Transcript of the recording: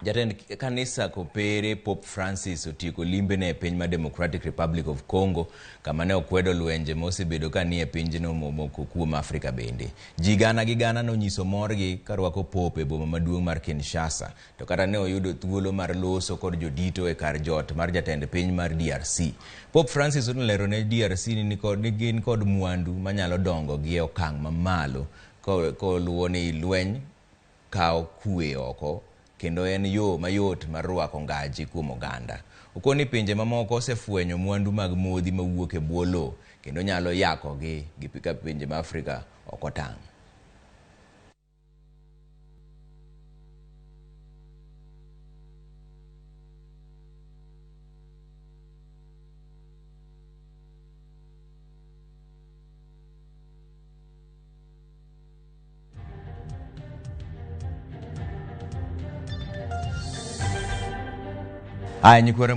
Jatend kanisa kopere Pope Francis otieko limbene e piny ma Democratic Republic of Congo kama ne okwedo lwenje mosebedo ka ni e pinjno momoko kuom Afrika bende. Ji gana gi gana nonyiso morgi karwako Pope e boma maduong' mar Kinshasa, to kata ne oyudo thuolo mar loso kod jodito e kar jot mar jatend piny mar DRC. Pope Francis nolero ne DRC ni gin kod mwandu manyalo dongo gi e okang' mamalo koluwo ni lweny kao kue oko, kendo en yo mayot mar rwako ngaji kuom oganda. Okoni pinje mamoko osefwenyo mwandu mag modhi mawuok e bwo lowo kendo nyalo yako gi pika pinje ma Afrika ok otang'. Nyikwara